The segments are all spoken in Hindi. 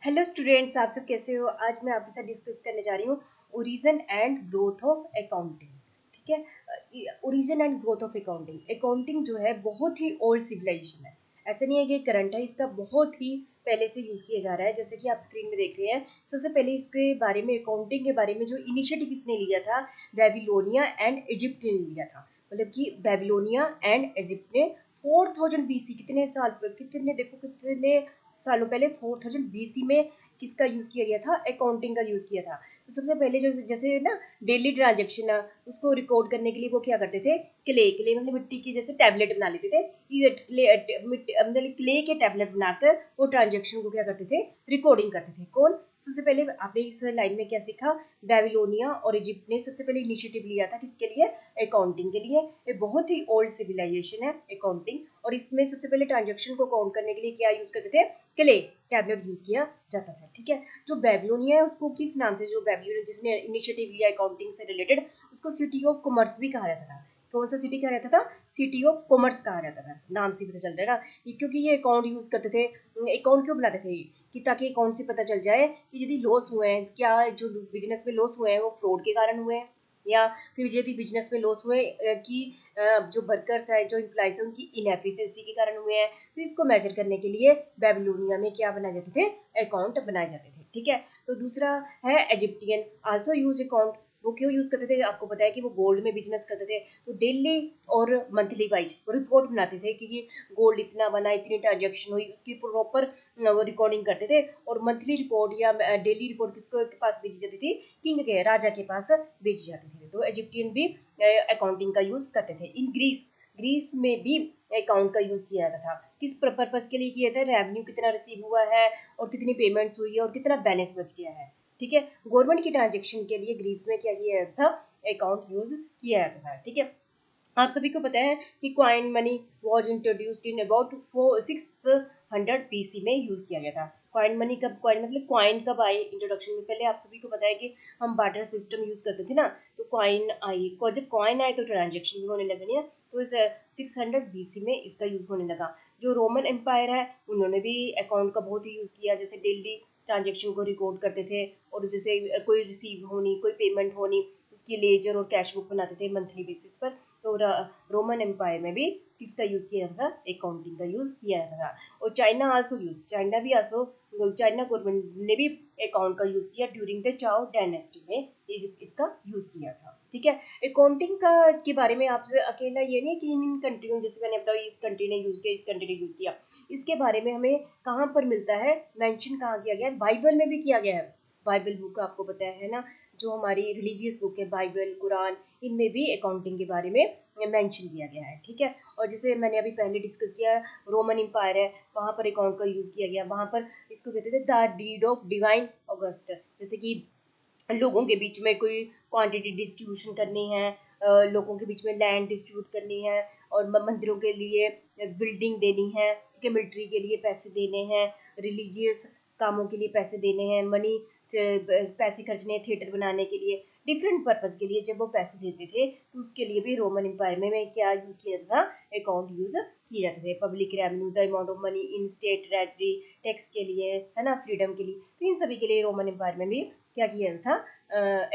हेलो स्टूडेंट्स, आप सब कैसे हो। आज मैं आपके साथ डिस्कस करने जा रही हूँ origin and growth of accounting. ठीक है, origin and growth of accounting. Accounting जो है बहुत ही ओल्ड सिविलाइजेशन है। ऐसा नहीं है कि करंट है, इसका बहुत ही पहले से यूज़ किया जा रहा है। जैसे कि आप स्क्रीन में देख रहे हैं, सबसे पहले इसके बारे में, अकाउंटिंग के बारे में जो इनिशिएटिव इसने लिया था, बेबीलोनिया एंड इजिप्ट ने लिया था। मतलब कि बेबीलोनिया एंड इजिप्ट ने 4000 BC, कितने साल, कितने देखो कितने सालों पहले 4000 BC में किसका यूज़ किया गया था, अकाउंटिंग का यूज़ किया था। तो सबसे पहले जो जैसे ना डेली ट्रांजेक्शन है उसको रिकॉर्ड करने के लिए वो क्या करते थे, क्ले मतलब मिट्टी की जैसे टैबलेट बना लेते थे। ये मतलब क्ले के टैबलेट बनाकर वो ट्रांजेक्शन को क्या करते थे, रिकॉर्डिंग करते थे। कौन, सबसे पहले आपने इस लाइन में क्या सीखा, बेबीलोनिया और इजिप्ट ने सबसे पहले इनिशिएटिव लिया था किसके लिए, अकाउंटिंग के लिए। ये बहुत ही ओल्ड सिविलाइजेशन है अकाउंटिंग। और इसमें सबसे पहले ट्रांजेक्शन को काउंट करने के लिए क्या यूज करते थे, क्ले टैबलेट यूज किया जाता था। ठीक है, जो बेबीलोनिया है उसको किस नाम से, जो बेबीलोनिया जिसने इनिशिएटिव लिया अकाउंटिंग से रिलेटेड, उसको सिटी ऑफ कॉमर्स भी कहा जाता था। कौन सा सिटी कहा जाता था, सिटी ऑफ कॉमर्स कहा जाता था। नाम से पता चल रहा है ना, क्योंकि ये अकाउंट यूज करते थे। अकाउंट क्यों बनाते थे कि ताकि अकाउंट से पता चल जाए कि यदि लॉस हुए हैं, क्या जो बिजनेस में लॉस हुए हैं वो फ्रॉड के कारण हुए हैं, या फिर यदि बिजनेस में लॉस हुए कि जो वर्कर्स है, जो इम्प्लॉइज है, उनकी इनएफिशिएंसी के कारण हुए हैं। तो इसको मेजर करने के लिए बेबीलोनिया में क्या बनाए जाते थे, अकाउंट बनाए जाते थे। ठीक है, तो दूसरा है इजिप्टियन आल्सो यूज अकाउंट। वो क्यों यूज करते थे, आपको पता है कि वो गोल्ड में बिजनेस करते थे। तो डेली और मंथली वाइज वो रिपोर्ट बनाते थे कि गोल्ड इतना बना, इतनी ट्रांजेक्शन हुई, उसकी प्रॉपर वो रिकॉर्डिंग करते थे। और मंथली रिपोर्ट या डेली रिपोर्ट किसको के पास भेजी जाती थी, किंग के, राजा के पास भेजी जाती थी। तो इजिप्टियन भी अकाउंटिंग का यूज करते थे। इन ग्रीस, ग्रीस में भी अकाउंट का यूज किया जाता था। किस पर्पज के लिए किया था, रेवेन्यू कितना रिसीव हुआ है और कितनी पेमेंट्स हुई है और कितना बैलेंस बच गया है। ठीक है, गवर्नमेंट की ट्रांजेक्शन के लिए ग्रीस में क्या किया जाता था, अकाउंट यूज किया जाता था। ठीक है, आप सभी को पता है कि coin money was introduced in about 600 BC में यूज किया गया था। क्वाइन मनी कब, क्वाइन मतलब क्वाइन कब आई इंट्रोडक्शन में, पहले आप सभी को पता है कि हम बार्टर सिस्टम यूज करते थे ना। तो क्वाइन आई, जब क्वाइन आए तो ट्रांजेक्शन भी होने लगे ना। तो इस 600 BC में इसका यूज होने लगा। जो रोमन एम्पायर है उन्होंने भी अकाउंट का बहुत ही यूज किया। जैसे डेली ट्रांजेक्शन को रिकॉर्ड करते थे, और जैसे कोई रिसीव होनी, कोई पेमेंट होनी, उसकी लेजर और कैश बुक बनाते थे मंथली बेसिस पर। तो रोमन एम्पायर में भी किसका यूज किया जाता था, अकाउंटिंग का यूज किया जाता था। और चाइना आल्सो यूज, चाइना भी आल्सो, चाइना गवर्नमेंट ने भी अकाउंट का यूज किया ड्यूरिंग द चाओ डायनेस्टी में, इसका यूज किया था। ठीक है, अकाउंटिंग का के बारे में आपसे अकेला ये नहीं कि इन कंट्रियों, जैसे मैंने बताया इस कंट्री ने यूज किया, इस कंट्री ने यूज किया। इसके बारे में हमें कहाँ पर मिलता है, मेंशन कहाँ किया गया है, बाइबल में भी किया गया है। बाइबल बुक आपको पता है ना, जो हमारी रिलीजियस बुक है, बाइबल, कुरान, इनमें भी अकाउंटिंग के बारे में मेंशन किया गया है। ठीक है, और जैसे मैंने अभी पहले डिस्कस किया, रोमन एम्पायर है, वहाँ पर अकाउंट का यूज़ किया गया। वहाँ पर इसको कहते थे the deed of divine August. जैसे कि लोगों के बीच में कोई क्वांटिटी डिस्ट्रीब्यूशन करनी है, लोगों के बीच में लैंड डिस्ट्रीब्यूट करनी है, और मंदिरों के लिए बिल्डिंग देनी है। ठीक है, मिलिट्री के लिए पैसे देने हैं, रिलीजियस कामों के लिए पैसे देने हैं, मनी पैसे खर्चने हैं, थिएटर बनाने के लिए, डिफरेंट पर्पज के लिए जब वो पैसे देते थे, तो उसके लिए भी रोमन एम्पायर में क्या यूज़ किया जाता था, अकाउंट यूज़ किए जाते थे। Public revenue, the amount of money in state treasury, tax के लिए, है ना, फ्रीडम के लिए, तो इन सभी के लिए रोमन एम्पायर में भी क्या किया जाता था,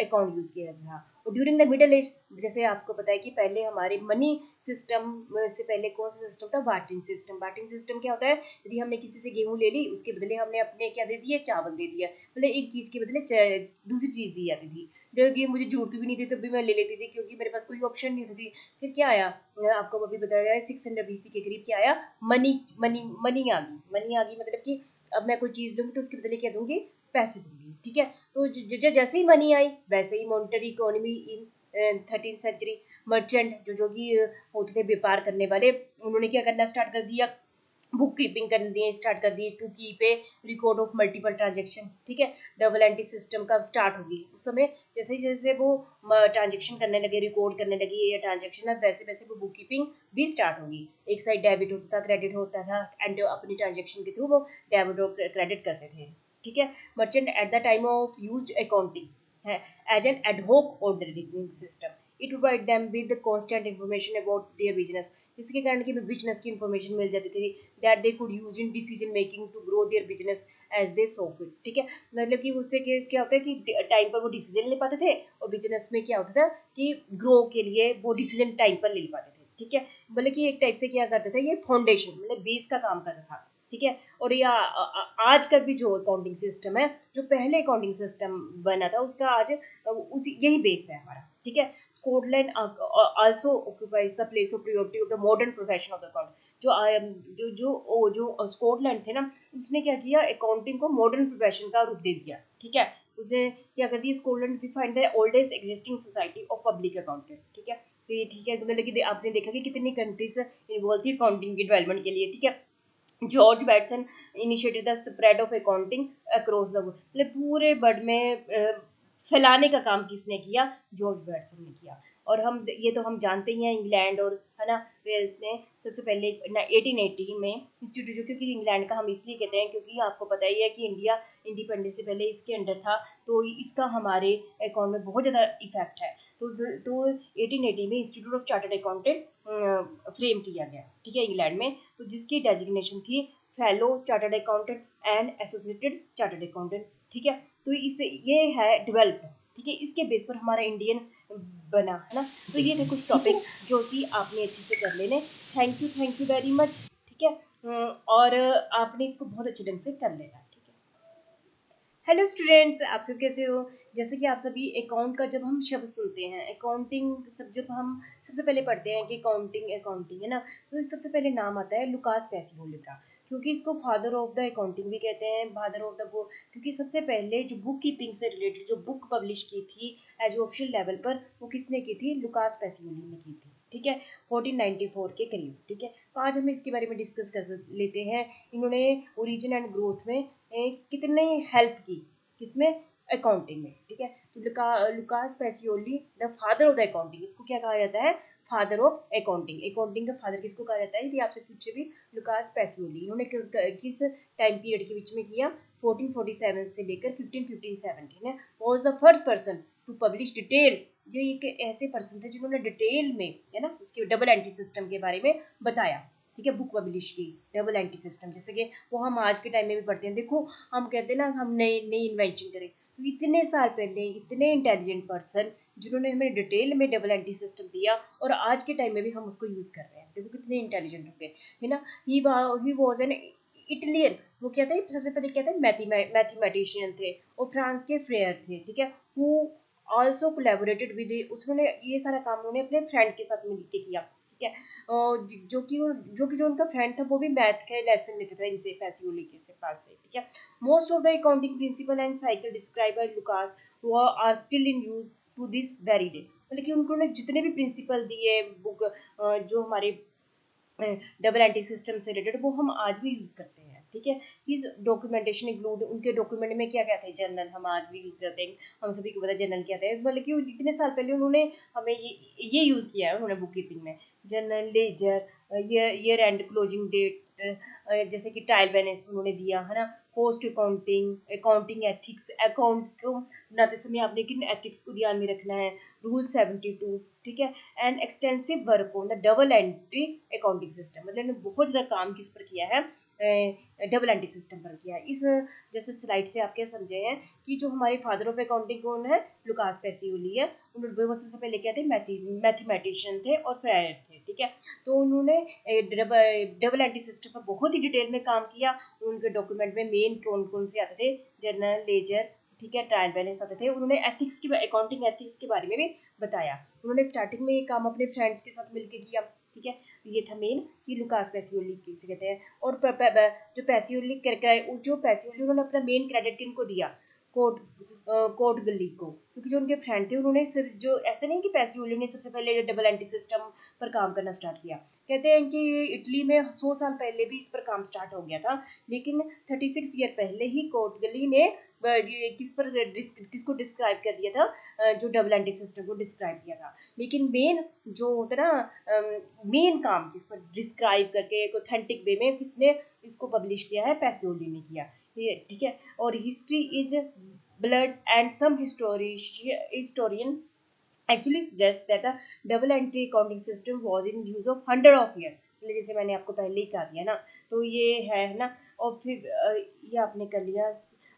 अकाउंट यूज़ किया जाता था। और ड्यूरिंग द मिडल एज, जैसे आपको पता है कि पहले हमारे मनी सिस्टम से पहले कौन सा सिस्टम था, बार्टरिंग सिस्टम। बार्टरिंग सिस्टम क्या होता है, यदि हमने किसी से गेहूं ले ली, उसके बदले हमने अपने क्या दे दिया, चावल दे दिया। मतलब एक चीज़ के बदले दूसरी चीज़ दी जाती थी। जो ये मुझे जरूरत भी नहीं थी तब भी मैं ले लेती थी, क्योंकि मेरे पास कोई ऑप्शन नहीं होती थी। फिर क्या आया, आपको अभी बताया जाए 600 BC के करीब क्या आया, मनी मनी मनी आ गई। मनी आ गई मतलब कि अब मैं कोई चीज़ लूँगी तो उसके बदले क्या दूंगी, पैसे दूंगी। ठीक है, तो जैसे ही मनी आई वैसे ही monetary economy in 13th century, merchant जो कि होते थे व्यापार करने वाले, उन्होंने क्या करना स्टार्ट कर दिया, बुक कीपिंग करनी स्टार्ट कर दी, to keep a record of multiple transaction. ठीक है, डबल एंट्री सिस्टम का स्टार्ट होगी उस समय। जैसे जैसे वो ट्रांजेक्शन करने लगे, रिकॉर्ड करने लगी ये ट्रांजेक्शन है, वैसे वैसे वो बुक कीपिंग भी स्टार्ट होगी। एक साइड डेबिट होता था, क्रेडिट होता था, एंड अपनी ट्रांजेक्शन के थ्रू वो डेबिट और क्रेडिट करते थे। ठीक है, merchant at the time of used accounting है as an ad hoc ordering system. It provide them with constant information about their business. इसके कारण कि बिजनेस की इन्फॉर्मेशन मिल जाती थी, that they could use in decision making to grow their business as they saw fit, ठीक है। मतलब कि उससे क्या होता है कि टाइम पर वो डिसीजन ले पाते थे, और बिजनेस में क्या होता था कि ग्रो के लिए वो डिसीजन टाइम पर ले पाते थे, ठीक है। मतलब कि एक टाइप से क्या करता था, ये फाउंडेशन मतलब बेस का काम करता था, ठीक है। और या आज का भी जो अकाउंटिंग सिस्टम है, जो पहले अकाउंटिंग सिस्टम बना था उसका आज उसी यही बेस है हमारा, ठीक है। Scotland also occupies the place of priority of the modern profession of the account. जो स्कॉटलैंड थे ना, उसने क्या किया, अकाउंटिंग को मॉडर्न प्रोफेशन का रूप दे दिया, ठीक है। उसने क्या कर दिया, Scotland we find the oldest existing society of public accountant, ठीक है। तो ये ठीक है, मतलब कि आपने देखा कि कितनी कंट्रीज इन्वॉल्व थी अकाउंटिंग की डेवलपमेंट के लिए, ठीक है। George Bateson initiated the spread of accounting across the world, मतलब पूरे वर्ल्ड में फैलाने का काम किसने किया, जॉर्ज बैटसन ने किया। और हम ये तो हम जानते ही हैं, इंग्लैंड और है ना वेल्स ने सबसे पहले 1880 में इंस्टीट्यूट, जो क्योंकि इंग्लैंड का हम इसलिए कहते हैं क्योंकि आपको पता ही है कि इंडिया इंडिपेंडेंस से पहले इसके अंडर था, तो इसका हमारे अकाउंट में बहुत ज़्यादा इफेक्ट है। तो 1880 में institute of chartered accountant frame किया गया, ठीक है, इंग्लैंड में। तो जिसकी डेजिग्नेशन थी fellow chartered accountant and associated chartered accountant, ठीक है। तो इससे ये है डेवलप, ठीक है, इसके बेस पर हमारा इंडियन बना, है ना। तो ये थे कुछ टॉपिक जो कि आपने अच्छे से कर लेने। थैंक यू वेरी मच, ठीक है। और आपने इसको बहुत अच्छे ढंग से कर लेना, ठीक है। हेलो स्टूडेंट्स, आप सब कैसे हो। जैसे कि आप सभी अकाउंट का जब हम शब्द सुनते हैं, अकाउंटिंग सब जब हम सबसे पहले पढ़ते हैं कि अकाउंटिंग अकाउंटिंग है ना, तो सबसे पहले नाम आता है लुकास पैसिओली का, क्योंकि इसको फादर ऑफ द अकाउंटिंग भी कहते हैं, फादर ऑफ द बुक, क्योंकि सबसे पहले जो बुक कीपिंग से रिलेटेड जो बुक पब्लिश की थी एज ऑफिशियल लेवल पर, वो किसने की थी, लुकास पैसिओली ने की थी, ठीक है, 1494 के करीब, ठीक है। तो आज हम इसके बारे में डिस्कस कर लेते हैं। इन्होंने ओरिजिन एंड ग्रोथ में कितने हेल्प की, किसमें, अकाउंटिंग में, ठीक है। तो Lucas Pacioli the father of the accounting, इसको क्या कहा जाता है, फादर ऑफ अकाउंटिंग। अकाउंटिंग का फादर किसको कहा जाता है, यदि आपसे पूछे भी, लुकास पैसिओली। इन्होंने किस टाइम पीरियड के बीच में किया, 1447 से लेकर 1517 है, was the first person to publish detail. जो एक ऐसे पर्सन थे जिन्होंने डिटेल में, है ना, उसके डबल एंट्री सिस्टम के बारे में बताया, ठीक है, बुक पब्लिश की डबल एंट्री सिस्टम, जैसे कि वो हम आज के टाइम में भी पढ़ते हैं। देखो, हम कहते हैं ना, हम नई नई इन्वेंशन करें, तो इतने साल पहले इतने इंटेलिजेंट पर्सन जिन्होंने हमें डिटेल में डबल एंट्री सिस्टम दिया, और आज के टाइम में भी हम उसको यूज़ कर रहे हैं। देखो कितने इंटेलिजेंट हो गए, है ना। ही वॉज एन इटलियन, वो क्या था, सबसे पहले क्या था, मैथमेटिशियन थे, और फ्रांस के फ्रेयर थे, ठीक है। वो ऑल्सो कोलेबोरेटेड विद, उसने ये सारा काम उन्होंने अपने फ्रेंड के साथ मिलकर किया, ठीक है। जो उनका फ्रेंड था वो भी मैथ के लेसन लेते थे इनसे, पैसिओली के से पास से, ठीक है। Most of the accounting principle and cycle describe by Lucas वो are still in use to this very day, मतलब कि उन्होंने जितने भी प्रिंसिपल दिए बुक, जो हमारे डबल एंटी सिस्टम से रिलेटेड, वो हम आज भी यूज़ करते हैं, ठीक है। इस डॉक्यूमेंटेशन इंक्लूड, उनके डॉक्यूमेंट में क्या कहते हैं, जर्नल, हम आज भी यूज़ करते हैं, हम सभी को पता है जर्नल क्या है, मतलब कि इतने साल पहले उन्होंने हमें ये यूज़ किया है, उन्होंने बुक कीपिंग में journal, ledger, year end closing date, जैसे कि ट्रायल बैलेंस उन्होंने दिया, है ना, post accounting, accounting ethics, account को बनाते समय आपने किन एथिक्स को ध्यान में रखना है, रूल 72, ठीक है। And extensive work on the double entry accounting system, मतलब ने बहुत ज़्यादा काम किस पर किया है, डबल एंट्री सिस्टम पर किया है। इस जैसे स्लाइड से आप क्या समझे हैं कि जो हमारे फादर ऑफ अकाउंटिंग कौन है, लुकास पैसिओली है। उन्होंने वो सबसे पहले क्या थे, मैथमेटिशियन थे और फ्रेयर थे, ठीक है। तो उन्होंने डबल एंट्री सिस्टम पर बहुत ही डिटेल में काम किया। उनके डॉक्यूमेंट में मेन कौन कौन से आते थे, जर्नल, लेजर, ठीक है, ट्रायल बैलेंस आते थे। उन्होंने एथिक्स की, अकाउंटिंग एथिक्स के बारे में भी बताया। उन्होंने स्टार्टिंग में ये काम अपने फ्रेंड्स के साथ मिलकर किया, ठीक है। ये था मेन कि लुकास पैसिओली किसे कहते हैं। और जो पैसिओली उन्होंने अपना मेन क्रेडिट किनको दिया, कोट कोट गली को, क्योंकि जो उनके फ्रेंड थे उन्होंने सिर्फ, जो ऐसे नहीं कि पैसिओली ने सबसे पहले डबल एंट्री सिस्टम पर काम करना स्टार्ट किया। कहते हैं कि इटली में 100 साल पहले भी इस पर काम स्टार्ट हो गया था, लेकिन 36 ईयर पहले ही कोट गली ने किसको डिस्क्राइब कर दिया था, जो डबल एंट्री सिस्टम को डिस्क्राइब किया था। लेकिन मेन जो होता है ना, मेन काम जिस पर डिस्क्राइब करके एक ऑथेंटिक वे में किसने इसको पब्लिश किया है, पैसिओली ने किया, ये ठीक है। और history is blood and some historian actually suggests that the double entry accounting system was in use of 100 of years, जैसे मैंने आपको पहले ही कहा दिया ना, तो ये है ना। और फिर ठीक है, आपने कर लिया।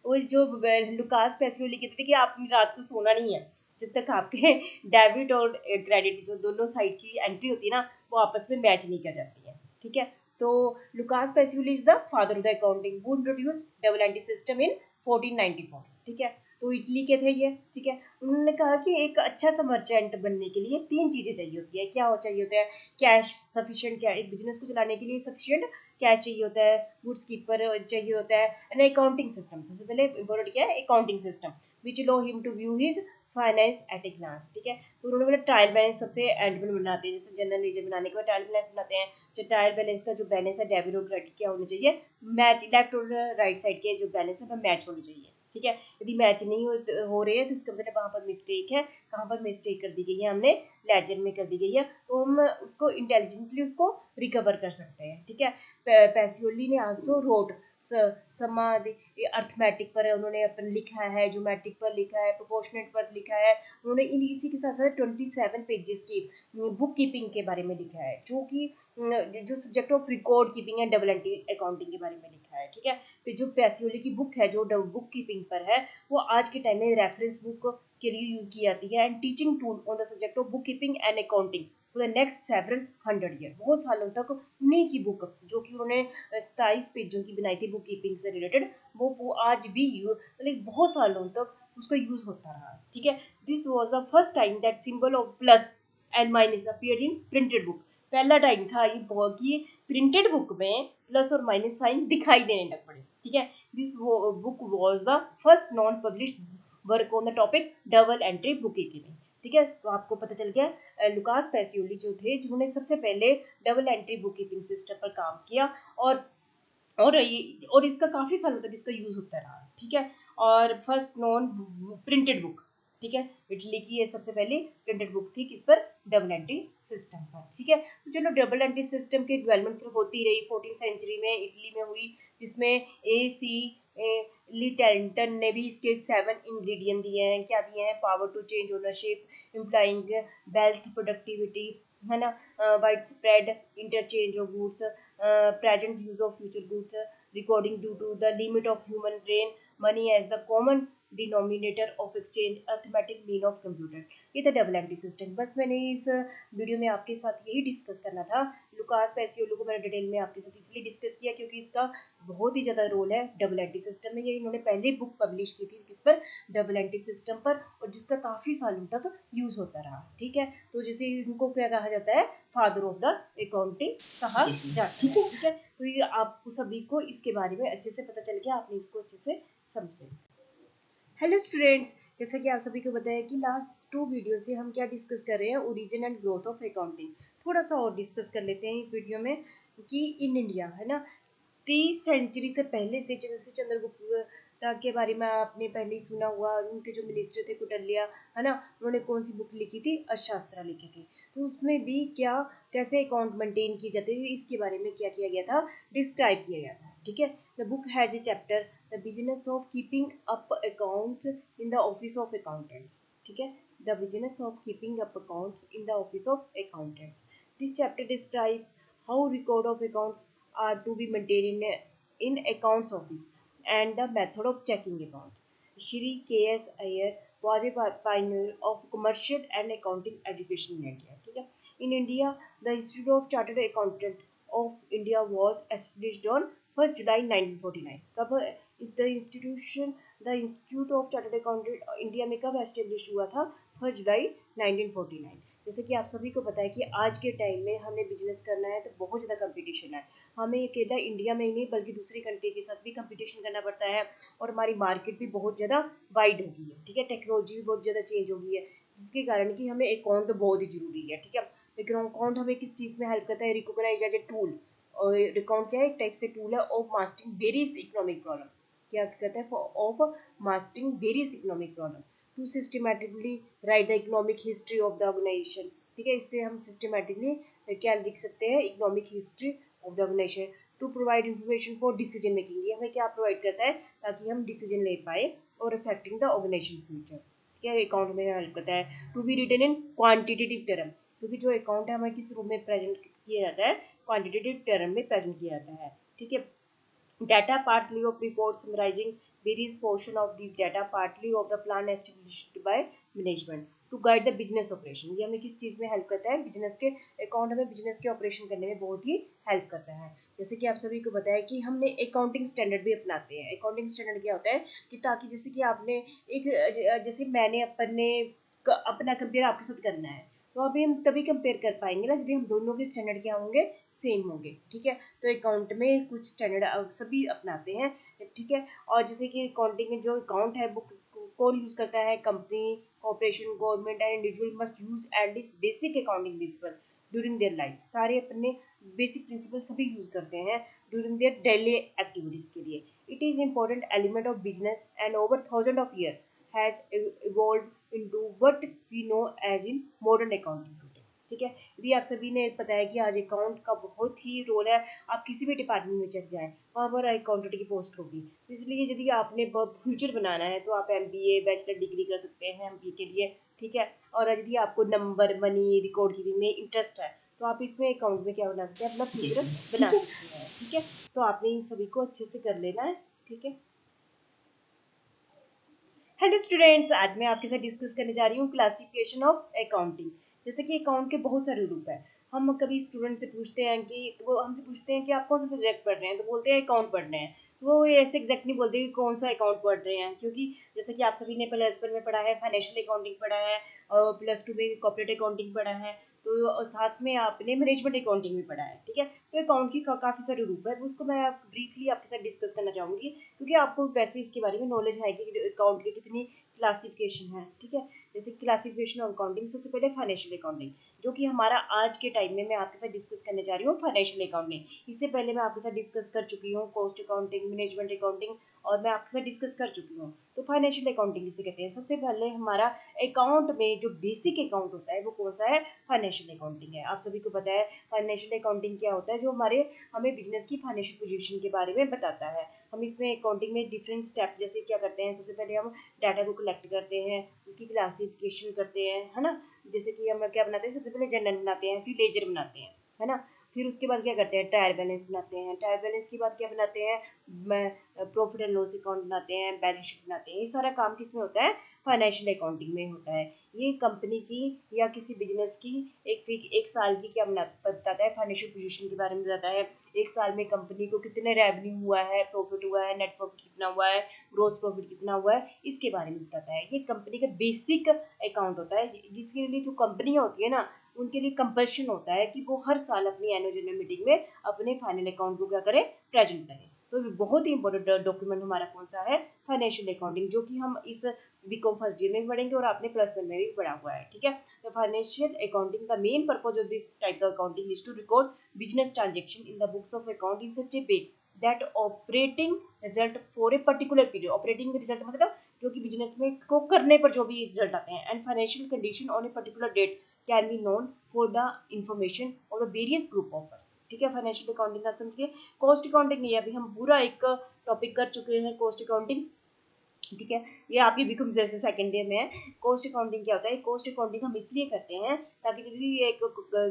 वो जो लुकास पेसियोली कहते थे कि आपने रात को सोना नहीं है जब तक आपके डेबिट और क्रेडिट जो दोनों साइड की एंट्री होती है ना वो आपस में मैच नहीं कर जाती है, ठीक है। तो Lucas Pacioli is the father of the accounting who introduce double entry system in 1494, ठीक है। तो इटली के थे ये, ठीक है। उन्होंने कहा कि एक अच्छा सा मर्चेंट बनने के लिए 3 चीज़ें चाहिए होती है। क्या चाहिए होता है? कैश सफिशिएंट, क्या एक बिजनेस को चलाने के लिए सफिशिएंट कैश चाहिए होता है, गुड्स कीपर चाहिए होता है, एंड अकाउंटिंग सिस्टम। सबसे पहले इम्पोर्टेंट क्या है? Accounting system which low him to view his finance at a glance, ठीक है। तो उन्होंने बोला ट्रायल बैलेंस सबसे एंड में बनाते हैं, जैसे जनरल लेजर बनाने के बाद ट्रायल बैलेंस बनाते हैं। जो ट्रायल बैलेंस का जो बैलेंस है डेबिट और क्रेडिट क्या होना चाहिए? मैच, लेफ्ट और राइट साइड के जो बैलेंस है वो मैच होने चाहिए, ठीक है। यदि मैच नहीं हो रहे हैं तो इसका मतलब वहाँ पर मिस्टेक है। कहाँ पर मिस्टेक कर दी गई है? हमने लेजर में कर दी गई है, तो हम उसको इंटेलिजेंटली उसको रिकवर कर सकते हैं, ठीक है। पेसियोली ने आल्सो रोट समाधि अर्थमेटिक पर उन्होंने अपन लिखा है, ज्योमेट्रिक पर लिखा है, प्रोपोर्शनेट पर लिखा है। उन्होंने इसी के साथ साथ 27 पेजेस की बुक कीपिंग के बारे में लिखा है, जो कि जो subject of record keeping and double entry accounting के बारे में लिखा है, ठीक है। फिर जो पेसियोली की बुक है जो बुक कीपिंग पर है वो आज के टाइम में रेफरेंस बुक के लिए यूज की जाती है and teaching tool on the subject of book keeping and accounting for the next several 100 year. बहुत सालों तक उन्हीं की बुक जो कि उन्होंने 27 पेजों की बनाई थी बुक कीपिंग से रिलेटेड, वो आज भी मतलब बहुत सालों तक उसका यूज होता रहा, ठीक है। This was the first time that symbol of plus and minus appeared in printed book. पहला टाइम था ये कि प्रिंटेड बुक में प्लस और माइनस साइन दिखाई देने लग पड़े, ठीक है। This book was the first non published work on the topic double entry book keeping, ठीक है। तो आपको पता चल गया लुकास पेसियोली जो थे जिन्होंने सबसे पहले double entry book keeping system पर काम किया और इसका काफ़ी सालों तक इसका यूज़ होता रहा, ठीक है। और फर्स्ट नॉन प्रिंटेड बुक, ठीक है, इटली की ये सबसे पहली प्रिंटेड बुक थी किस पर? डबल एंट्री सिस्टम पर, ठीक है। तो चलो डबल एंट्री सिस्टम की डेवलपमेंट फिर होती रही 14th सेंचुरी में इटली में हुई, जिसमें AC लिटेंटन ने भी इसके 7 इंग्रेडिएंट दिए हैं। क्या दिए हैं? Power to change ownership implying wealth productivity, है ना, wide spread interchange of goods, present use of future goods, recording due to the limit of human brain, money as the common denominator of exchange, arithmetic mean of computer। ये था डबल एंट्री सिस्टम। बस मैंने इस वीडियो में आपके साथ यही डिस्कस करना था। लुकास पेसियोली को मैंने डिटेल में आपके साथ इसलिए डिस्कस किया क्योंकि इसका बहुत ही ज़्यादा रोल है डबल एंट्री सिस्टम में। ये इन्होंने पहले बुक पब्लिश की थी किस पर? डबल एंट्री सिस्टम पर, और जिसका काफ़ी सालों तक यूज़ होता रहा, ठीक है। तो जैसे इनको क्या कहा जाता है? फादर ऑफ द अकाउंटिंग कहा जाता है, ठीक है। तो ये आपको सभी को इसके बारे में अच्छे से पता चल गया, आपने इसको अच्छे से समझ लिया। हेलो स्टूडेंट्स, जैसा कि आप सभी को बताया कि लास्ट 2 वीडियो से हम क्या डिस्कस कर रहे हैं? Origin and growth of accounting. थोड़ा सा और डिस्कस कर लेते हैं इस वीडियो में कि इन इंडिया, है ना, 30 सेंचुरी से पहले से जैसे चंद्रगुप्त के बारे में आपने पहले ही सुना हुआ। उनके जो मिनिस्टर थे कुटलिया, है ना, उन्होंने कौन सी बुक लिखी थी? अर्थशास्त्र लिखी थी। तो उसमें भी क्या कैसे अकाउंट मेंटेन किए जाते थे इसके बारे में क्या किया गया था? डिस्क्राइब किया गया था, ठीक है। The book has a chapter the business of keeping up accounts in the office of accountants, ठीक है। The business of keeping up accounts in the office of accountants. This chapter describes how record of accounts are to be maintained in accounts office and the method of checking accounts. Shri K.S. Iyer was a pioneer of commercial and accounting education in India. ठीक है? In India, the Institute of Chartered Accountant of India was established on 1st July 1949. कब is the Institute of Chartered Accountant India में कब established हुआ था? 1st जुलाई 1949। जैसे कि आप सभी को पता है कि आज के टाइम में हमें बिजनेस करना है तो बहुत ज़्यादा कंपटीशन है। हमें अकेला इंडिया में ही नहीं बल्कि दूसरी कंट्री के साथ भी कंपटीशन करना पड़ता है, और हमारी मार्केट भी बहुत ज़्यादा वाइड हो गई है, ठीक है। टेक्नोलॉजी भी बहुत ज़्यादा चेंज हो गई है, जिसके कारण कि हमें अकाउंट तो बहुत ही ज़रूरी है, ठीक है। लेकिन अकाउंट हमें किस चीज़ में हेल्प करता है? Recognise as a tool. और अकाउंट क्या है? एक टाइप से टूल है of mastering various economic problem. क्या कहता है? Of mastering various economic problem to systematically write the economic history of the organisation, ठीक है। इससे हम सिस्टमेटिकली क्या लिख सकते हैं? Economic history of the organisation. To provide information for decision making, ये हमें क्या प्रोवाइड करता है? ताकि हम डिसीजन ले पाए और अफेक्टिंग द ऑर्गेनाइजेशन फ्यूचर, ठीक है। अकाउंट में हेल्प करता है। To be written in quantitative term, क्योंकि जो अकाउंट है हमें किस रूप में प्रेजेंट किया जाता है? क्वान्टिटेटिव टर्म में प्रेजेंट किया जाता है, ठीक है। Data partly of report summarizing various portion of these data partly of the plan established by management to guide the business operation। ये हमें किस चीज़ में हेल्प करता है? बिजनेस के अकाउंट हमें बिजनेस के ऑपरेशन करने में बहुत ही हेल्प करता है। जैसे कि आप सभी को बताया कि हमने अकाउंटिंग स्टैंडर्ड भी अपनाते हैं। अकाउंटिंग स्टैंडर्ड क्या होता है कि ताकि जैसे कि आपने एक जैसे मैंने अपना कंपेयर आपके साथ करना है, तो अभी हम तभी कंपेयर कर पाएंगे ना यदि हम दोनों के स्टैंडर्ड क्या होंगे, सेम होंगे। ठीक है, तो अकाउंट में कुछ स्टैंडर्ड सभी अपनाते हैं। ठीक है, और जैसे कि अकाउंटिंग जो अकाउंट है वो कौन यूज करता है? Company, corporation, government and individual must use at least basic accounting principle during their life. सारे अपने बेसिक प्रिंसिपल सभी यूज करते हैं ड्यूरिंग देयर डेली एक्टिविटीज के लिए। It is important element of business and over thousand of year has evolve into what we know as in modern accounting today. ठीक है, यदि आप सभी ने पता है कि आज अकाउंट का बहुत ही रोल है। आप किसी भी डिपार्टमेंट में चले जाएं, वहाँ पर अकाउंटेंट की पोस्ट होगी। इसलिए यदि आपने फ्यूचर बनाना है तो आप MBA बैचलर डिग्री कर सकते हैं MBA के लिए। ठीक है, और यदि आपको नंबर, मनी, रिकॉर्ड कीपिंग में इंटरेस्ट है तो आप इसमें अकाउंट में क्या बना सकते हैं? अपना फ्यूचर बना सकते हैं। ठीक है, तो आपने इन सभी को अच्छे से कर लेना है। ठीक है, हेलो स्टूडेंट्स, आज मैं आपके साथ डिस्कस करने जा रही हूँ क्लासिफिकेशन ऑफ अकाउंटिंग। जैसे कि अकाउंट के बहुत सारे रूप है। हम कभी स्टूडेंट से पूछते हैं कि वो हमसे पूछते हैं कि आप कौन सा सब्जेक्ट पढ़ रहे हैं, तो बोलते हैं अकाउंट पढ़ रहे हैं। तो वो ऐसे एग्जैक्ट नहीं बोलते कि कौन सा अकाउंट पढ़ रहे हैं, क्योंकि जैसे कि आप सभी ने +1 में पढ़ा है फाइनेंशियल अकाउंटिंग पढ़ा है, और +2 में कॉर्पोरेट अकाउंटिंग पढ़ा है, तो साथ में आपने मैनेजमेंट अकाउंटिंग भी पढ़ा है। ठीक है, तो अकाउंट की काफ़ी सारे रूप है, उसको मैं ब्रीफली आपके साथ डिस्कस करना चाहूँगी, क्योंकि आपको वैसे इसके बारे में नॉलेज है कि अकाउंट के कितनी क्लासिफिकेशन है। ठीक है, जैसे क्लासिफिकेशन ऑफ अकाउंटिंग, सबसे पहले फाइनेंशियल अकाउंटिंग, जो कि हमारा आज के टाइम में मैं आपके साथ डिस्कस करने जा रही हूँ फाइनेंशियल अकाउंटिंग। इससे पहले मैं आपके साथ डिस्कस कर चुकी हूँ कॉस्ट अकाउंटिंग, मैनेजमेंट अकाउंटिंग, और मैं आपके साथ डिस्कस कर चुकी हूँ। तो फाइनेंशियल अकाउंटिंग किसे कहते हैं? सबसे पहले हमारा अकाउंट में जो बेसिक अकाउंट होता है वो कौन सा है? फाइनेंशियल अकाउंटिंग है। आप सभी को पता है फाइनेंशियल अकाउंटिंग क्या होता है, जो हमें बिजनेस की फाइनेंशियल पोजीशन के बारे में बताता है। हम इसमें अकाउंटिंग में डिफरेंट स्टेप जैसे क्या करते हैं, सबसे पहले हम डाटा को कलेक्ट करते हैं, उसकी क्लासिफिकेशन करते हैं, है ना। जैसे कि हम क्या बनाते हैं, सबसे पहले जनरल बनाते हैं, फिर लेजर बनाते हैं, है ना। फिर उसके बाद क्या करते हैं, ट्रायल बैलेंस बनाते हैं। ट्रायल बैलेंस के बाद क्या बनाते हैं, प्रॉफिट एंड लॉस अकाउंट बनाते हैं, बैलेंस शीट बनाते हैं। ये सारा काम किस में होता है? फाइनेंशियल अकाउंटिंग में होता है। ये कंपनी की या किसी बिजनेस की एक साल की क्या बताता है, फाइनेंशियल पोजीशन के बारे में बताता है। एक साल में कंपनी को कितने रेवेन्यू हुआ है, प्रॉफिट हुआ है, नेट प्रॉफिट कितना हुआ है, ग्रोस प्रॉफिट कितना हुआ है, इसके बारे में बताता है। ये कंपनी का बेसिक अकाउंट होता है, जिसके लिए जो कंपनियां होती है ना, उनके लिए कंपल्शन होता है कि वो हर साल अपनी एनुअल जनरल मीटिंग में अपने फाइनल अकाउंट को क्या करें, प्रेजेंट करें। तो बहुत ही इंपॉर्टेंट डॉक्यूमेंट हमारा कौन सा है? फाइनेंशियल अकाउंटिंग, जो कि हम इस बीकॉम फर्स्ट ईयर में भी पढ़ेंगे और आपने +1 में भी पढ़ा हुआ है। ठीक है, तो financial accounting the main purpose of this type of accounting is to record business transaction in the books of account in such a way that operating result for a particular period. Operating result मतलब जो कि बिजनेस में को करने पर जो भी रिजल्ट आते हैं, and financial condition on a particular date can be known for the information of the various group of person. ठीक है, फाइनेंशियल अकाउंटिंग का समझिए। कॉस्ट अकाउंटिंग, ये अभी हम पूरा एक टॉपिक कर चुके हैं, कॉस्ट अकाउंटिंग। ठीक है, ये आपकी बीकॉम जैसे सेकंड ईयर में है। कॉस्ट अकाउंटिंग क्या होता है? कॉस्ट अकाउंटिंग हम इसलिए करते हैं ताकि जैसे ये एक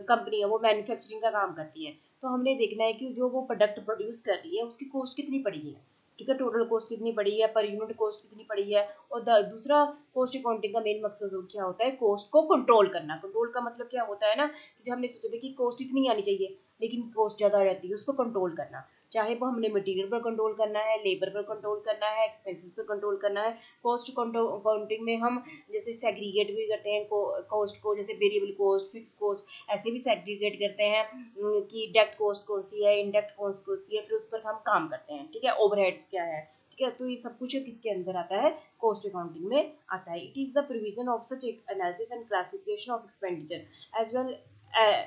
कंपनी है, वो मैन्युफैक्चरिंग का काम करती है, तो हमने देखना है कि जो वो प्रोडक्ट प्रोड्यूस कर रही है उसकी कॉस्ट कितनी पड़ी है। ठीक है, टोटल कॉस्ट कितनी पड़ी है, पर यूनिट कॉस्ट कितनी पड़ी है। और दूसरा कॉस्ट अकाउंटिंग का मेन मकसद क्या होता है? कॉस्ट को कंट्रोल करना। कंट्रोल का मतलब क्या होता है ना, कि जब हमने सोचा था कि कॉस्ट इतनी आनी चाहिए लेकिन कॉस्ट ज़्यादा आ जाती है, उसको कंट्रोल करना। चाहे वो हमने मटेरियल पर कंट्रोल करना है, लेबर पर कंट्रोल करना है, एक्सपेंसेस पर कंट्रोल करना है। कॉस्ट अकाउंटिंग में हम जैसे सेग्रीगेट भी करते हैं कॉस्ट को, जैसे वेरिएबल कॉस्ट, फिक्स कॉस्ट, ऐसे भी सेग्रीगेट करते हैं कि डायरेक्ट कॉस्ट कौन सी है, इनडायरेक्ट कॉस्ट कौन सी है, फिर उस पर हम काम करते हैं। ठीक है, ओवरहेड्स क्या है। ठीक है, तो ये सब कुछ किसके अंदर आता है? कॉस्ट अकाउंटिंग में आता है। It is the provision of such analysis and classification of expenditure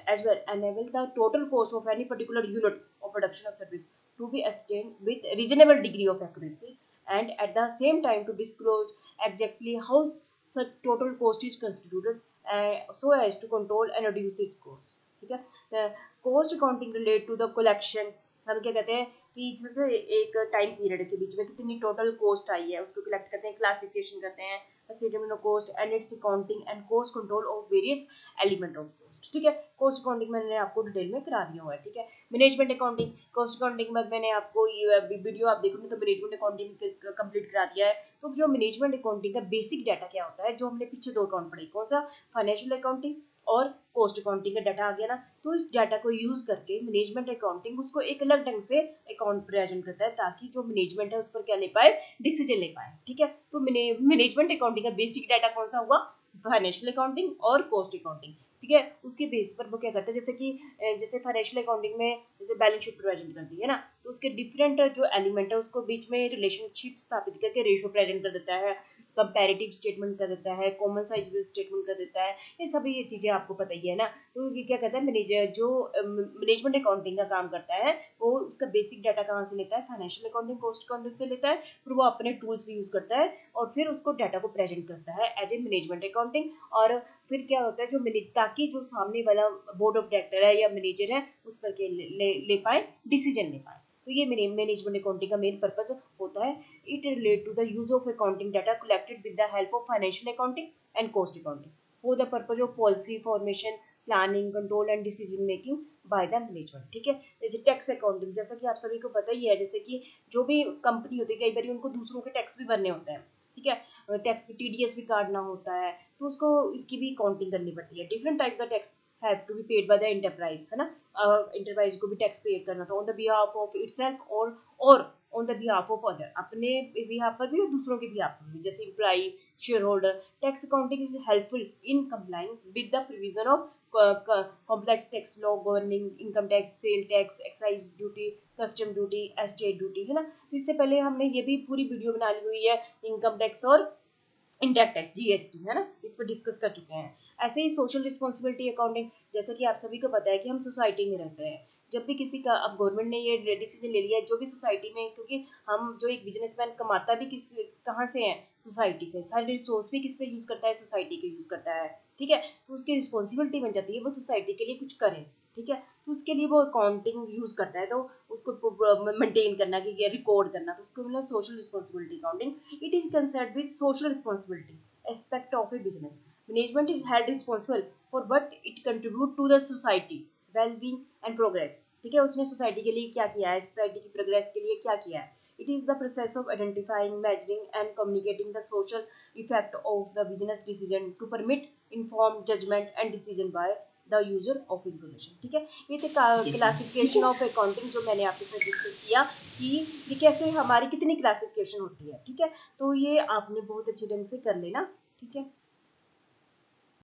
as well enable the total cost of any particular unit of production or service to be ascertained with reasonable degree of accuracy, and at the same time to disclose exactly how such total cost is constituted, so as to control and reduce its cost। ठीक है, cost accounting relate to the collection, हम क्या कहते हैं कि जो एक टाइम पीरियड के बीच में कितनी टोटल कॉस्ट आई है उसको कलेक्ट करते हैं, क्लासिफिकेशन करते हैं, statement of cost and it's accounting and cost control of various element of cost. ठीक है, कॉस्ट अकाउंटिंग मैंने आपको डिटेल में करा दिया हुआ है। ठीक है, मैनेजमेंट अकाउंटिंग, कॉस्ट अकाउंटिंग में मैंने आपको ये वीडियो आप देखोगे तो मैनेजमेंट अकाउंटिंग कंप्लीट करा दिया है। तो जो मैनेजमेंट अकाउंटिंग का बेसिक डाटा क्या होता है, जो हमने पीछे 2 अकाउंट पढ़े, कौन सा, फाइनेंशियल अकाउंटिंग और कॉस्ट अकाउंटिंग का डाटा आ गया ना, तो इस डाटा को यूज करके मैनेजमेंट अकाउंटिंग उसको एक अलग ढंग से अकाउंट प्रेजेंट करता है ताकि जो मैनेजमेंट है उस पर क्या ले पाए, डिसीजन ले पाए। ठीक है, तो मैनेजमेंट अकाउंटिंग का बेसिक डाटा कौन सा हुआ, फाइनेंशियल अकाउंटिंग और कॉस्ट अकाउंटिंग। ठीक है, उसके बेस पर वो क्या करता है, जैसे कि जैसे फाइनेंशियल अकाउंटिंग में जैसे बैलेंस शीट प्रेजेंट करती है ना, तो उसके डिफरेंट जो एलिमेंट है उसको बीच में रिलेशनशिप स्थापित करके रेशो प्रेजेंट कर देता है, कंपैरेटिव स्टेटमेंट कर देता है, कॉमन साइज स्टेटमेंट कर देता है, ये सभी ये चीजें आपको पता ही है ना। तो ये क्या कहता है, मैनेजर जो मैनेजमेंट अकाउंटिंग का काम करता है वो उसका बेसिक डाटा कहाँ से लेता है, फाइनेंशियल अकाउंटिंग कॉस्ट अकाउंटिंग से लेता है, फिर वो अपने टूल्स यूज करता है और फिर उसको डाटा को प्रेजेंट करता है एज ए मैनेजमेंट अकाउंटिंग। और फिर क्या होता है, जो ताकि जो सामने वाला बोर्ड ऑफ डायरेक्टर है या मैनेजर है उस पर के ले पाए, डिसीजन ले पाए। तो ये मैनेजमेंट अकाउंटिंग का मेन पर्पज होता है। It relate to the use of accounting data collected with the help of financial accounting and cost accounting for the purpose of policy formation, planning, control and decision making by the management. ठीक है, जैसे टैक्स अकाउंटिंग, जैसा कि आप सभी को पता ही है, जैसे कि जो भी कंपनी होती है कई बार उनको दूसरों के टैक्स भी भरने होते हैं। ठीक है, टैक्स टीडीएस भी काटना होता है, तो उसको इसकी भी काउंटिंग करनी पड़ती है। डिफरेंट टाइप का tax have to be paid by the enterprise, है ना, एंटरप्राइज को भी टैक्स पे करना था on the behalf of itself और on the behalf of other, अपने बिहाफ पर भी और दूसरों के बिहाफ पर भी, जैसे employee, shareholder. Tax accounting is helpful in complying with the provision of complex tax law governing income tax, sale tax, excise duty, custom duty, estate duty, है ना। तो इससे पहले हमने ये भी पूरी वीडियो बना ली हुई है इनकम टैक्स और इंडेक्ट टैक्स, जीएसटी, है ना, इस पर डिस्कस कर चुके हैं। ऐसे ही सोशल रिस्पॉन्सिबिलिटी अकाउंटिंग, जैसा कि आप सभी को पता है कि हम सोसाइटी में रहते हैं, जब भी किसी का, अब गवर्नमेंट ने ये डिसीजन ले लिया है जो भी सोसाइटी में, क्योंकि हम जो एक बिजनेसमैन कमाता भी किस कहाँ से है, सोसाइटी से, सारे रिसोर्स भी किससे यूज करता है, सोसाइटी के यूज करता है। ठीक है, तो उसकी रिस्पॉन्सिबिलिटी बन जाती है वो सोसाइटी के लिए कुछ करे। ठीक है, तो उसके लिए वो अकाउंटिंग यूज करता है, तो उसको मेंटेन करना कि ये रिकॉर्ड करना, तो उसको मतलब social responsibility accounting. It is concern with social responsibility aspect of a business. Management is held responsible for what it contribute to the society, well-being and progress. ठीक है, उसने सोसाइटी के लिए क्या किया है, सोसाइटी की प्रोग्रेस के लिए क्या किया है। It is the process of identifying, measuring and communicating the social effect of the business decision to permit informed judgment and decision by the user of information. ठीक है, ये थे क्लासिफिकेशन ऑफ अकाउंटिंग जो मैंने आपके साथ डिस्कस किया कि ये कैसे हमारी कितनी क्लासिफिकेशन होती है। ठीक है, तो ये आपने बहुत अच्छे ढंग से कर लेना। ठीक है।